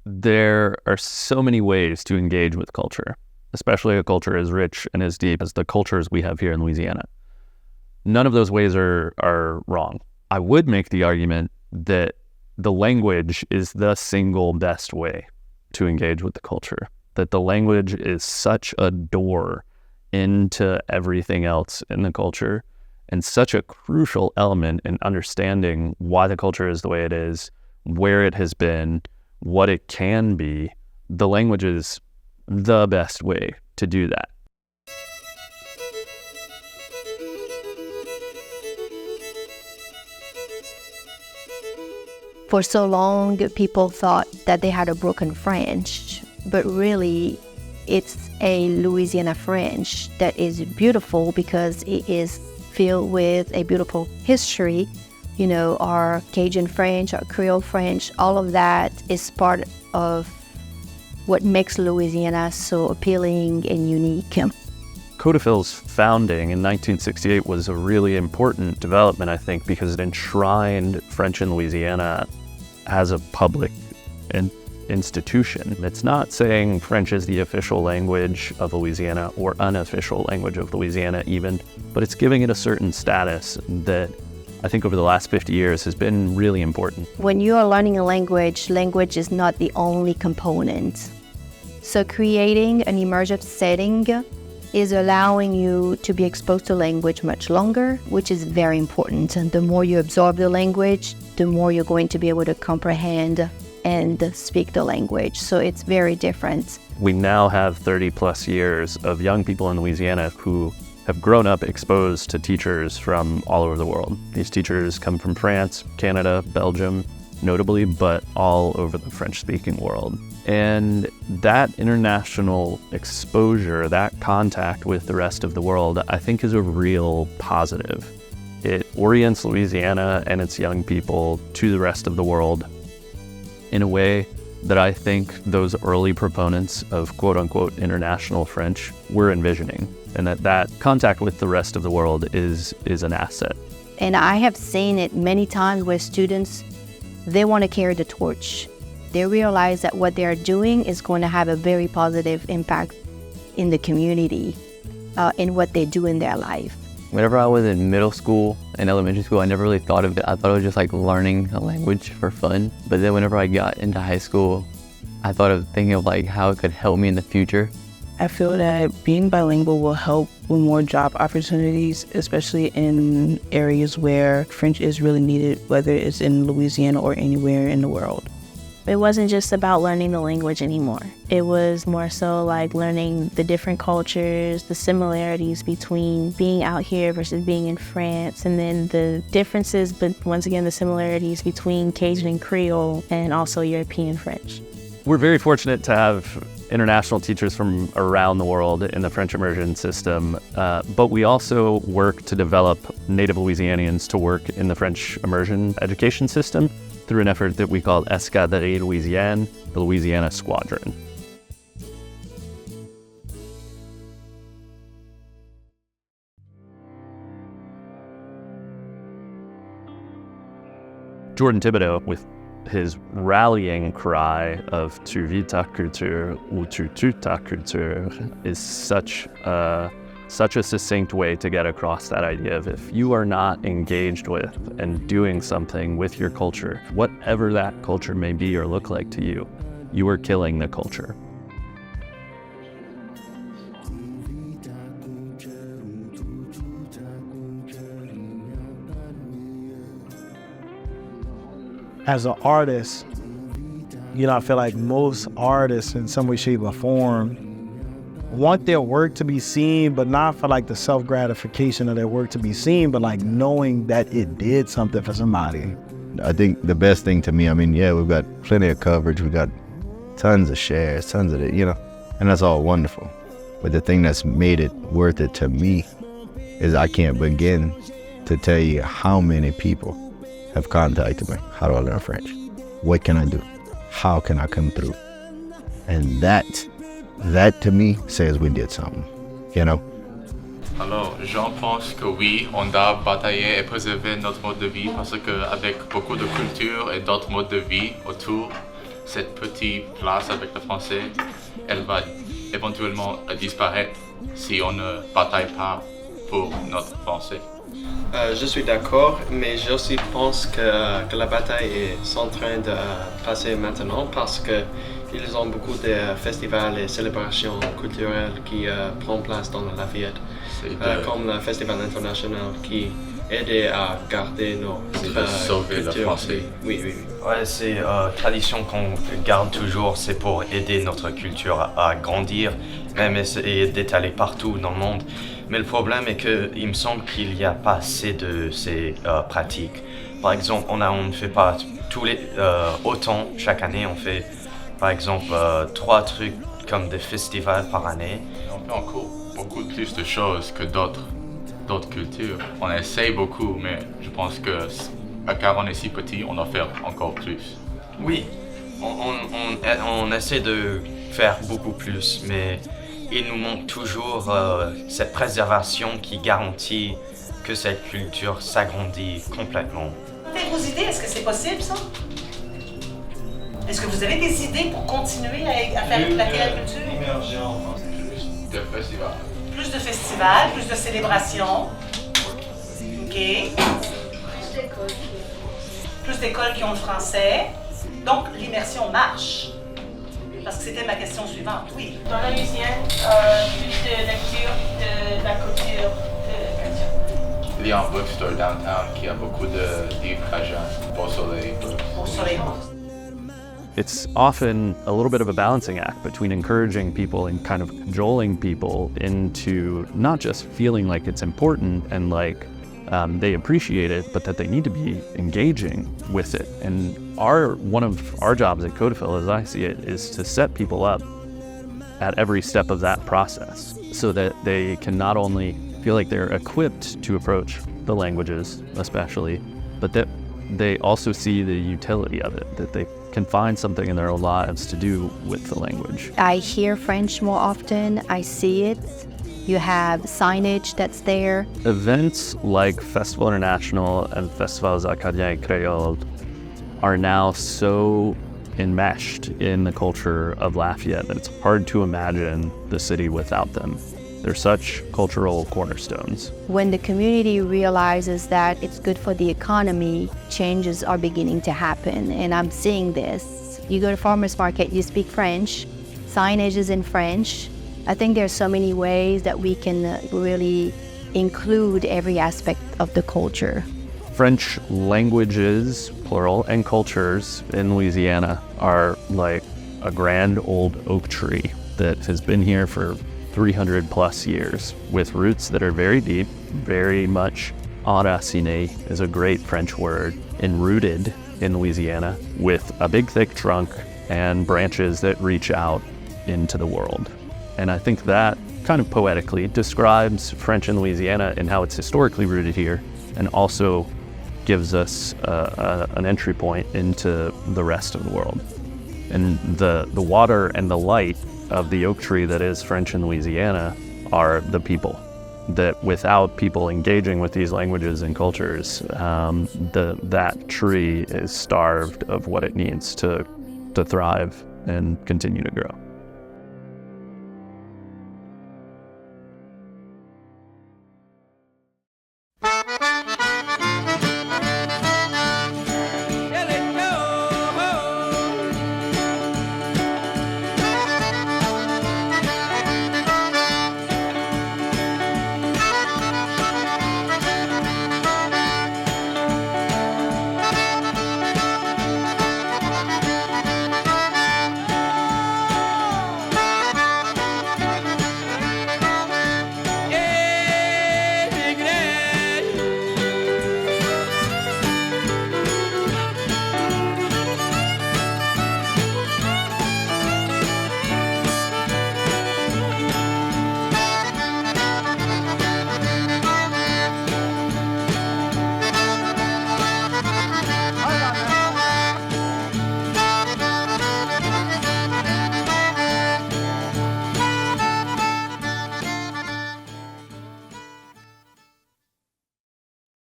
There are so many ways to engage with culture, especially a culture as rich and as deep as the cultures we have here in Louisiana. None of those ways are wrong. I would make the argument that the language is the single best way to engage with the culture, that the language is such a door into everything else in the culture and such a crucial element in understanding why the culture is the way it is, where it has been, what it can be. The language is the best way to do that. For so long, people thought that they had a broken French, but really it's a Louisiana French that is beautiful because it is filled with a beautiful history. You know, our Cajun French, our Creole French, all of that is part of what makes Louisiana so appealing and unique. Côte d'Ivoire's founding in 1968 was a really important development, I think, because it enshrined French in Louisiana as a public institution. It's not saying French is the official language of Louisiana or unofficial language of Louisiana even, but it's giving it a certain status that I think over the last 50 years has been really important. When you are learning a language, language is not the only component. So creating an immersive setting is allowing you to be exposed to language much longer, which is very important. And the more you absorb the language, the more you're going to be able to comprehend and speak the language. So it's very different. We now have 30 plus years of young people in Louisiana who have grown up exposed to teachers from all over the world. These teachers come from France, Canada, Belgium, notably, but all over the French-speaking world. And that international exposure, that contact with the rest of the world, I think is a real positive. It orients Louisiana and its young people to the rest of the world in a way that I think those early proponents of quote-unquote international French were envisioning, and that contact with the rest of the world is an asset. And I have seen it many times where students, they want to carry the torch. They realize that what they're doing is going to have a very positive impact in the community, in what they do in their life. Whenever I was in middle school and elementary school, I never really thought of it. I thought it was just like learning a language for fun. But then whenever I got into high school, I thought of thinking of like how it could help me in the future. I feel that being bilingual will help with more job opportunities, especially in areas where French is really needed, whether it's in Louisiana or anywhere in the world. It wasn't just about learning the language anymore. It was more so like learning the different cultures, the similarities between being out here versus being in France, and then the differences, but once again, the similarities between Cajun and Creole and also European French. We're very fortunate to have international teachers from around the world in the French immersion system, but we also work to develop native Louisianians to work in the French immersion education system through an effort that we call Escadrille Louisiane, the Louisiana Squadron. Jordan Thibodeau, with his rallying cry of "Tu vis ta culture" ou "Tu tues ta culture," is such a succinct way to get across that idea of if you are not engaged with and doing something with your culture, whatever that culture may be or look like to you, you are killing the culture. As an artist, I feel like most artists in some way, shape, or form want their work to be seen, but not for like the self-gratification of their work to be seen, but like knowing that it did something for somebody. I think the best thing to me, we've got plenty of coverage, we got tons of shares, tons of it, and that's all wonderful. But the thing that's made it worth it to me is I can't begin to tell you how many people have contacted me. How do I learn French? What can I do? How can I come through? And that to me says we did something, Alors, j'en pense que oui, on doit batailler et préserver notre mode de vie parce qu'avec beaucoup de culture et d'autres modes de vie autour, cette petite place avec le français, elle va éventuellement disparaître si on ne bataille pas pour notre français. Je suis d'accord, mais je aussi pense que la bataille est en train de passer maintenant parce qu'ils ont beaucoup de festivals et célébrations culturelles qui prennent place dans la Lafayette, comme le Festival international qui aide à garder notre sauver le culture. français. Oui, oui, oui. Ouais, c'est tradition qu'on garde toujours, c'est pour aider notre culture à grandir, même essayer d'étaler partout dans le monde. Mais le problème est qu'il me semble qu'il n'y a pas assez de ces pratiques. Par exemple, on ne fait pas autant chaque année. On fait, par exemple, 3 trucs comme des festivals par année. On fait encore beaucoup plus de choses que d'autres cultures. On essaye beaucoup, mais je pense que car on est si petit, on doit faire encore plus. Oui, on essaie de faire beaucoup plus, mais il nous manque toujours cette préservation qui garantit que cette culture s'agrandit complètement. Avec vos idées, est-ce que c'est possible ça? Est-ce que vous avez des idées pour continuer à faire éclater la culture? Plus de festivals. Plus de festivals, plus de célébrations. OK. Plus d'écoles qui ont le français. Donc, l'immersion marche. Parce que c'était ma question suivante, oui. Dans la Louisiane, plus de lecture de la culture chrétienne. Il y a un bookstore downtown qui a beaucoup de livres à jeunes, Beau Soleil. Beau Soleil. It's often a little bit of a balancing act between encouraging people and kind of cajoling people into not just feeling like it's important and like they appreciate it, but that they need to be engaging with it. And one of our jobs at Codafil, as I see it, is to set people up at every step of that process so that they can not only feel like they're equipped to approach the languages, especially, but that they also see the utility of it, that they can find something in their own lives to do with the language. I hear French more often. I see it. You have signage that's there. Events like Festival International and Festivals Acadiens Créoles are now so enmeshed in the culture of Lafayette that it's hard to imagine the city without them. They're such cultural cornerstones. When the community realizes that it's good for the economy, changes are beginning to happen, and I'm seeing this. You go to farmers market, you speak French, signage is in French. I think there's so many ways that we can really include every aspect of the culture. French languages, plural, and cultures in Louisiana are like a grand old oak tree that has been here for 300 plus years with roots that are very deep, very much enraciné is a great French word, and rooted in Louisiana with a big thick trunk and branches that reach out into the world. And I think that kind of poetically describes French in Louisiana and how it's historically rooted here, and also gives us an entry point into the rest of the world. And the water and the light of the oak tree that is French in Louisiana are the people. That without people engaging with these languages and cultures, that tree is starved of what it needs to thrive and continue to grow.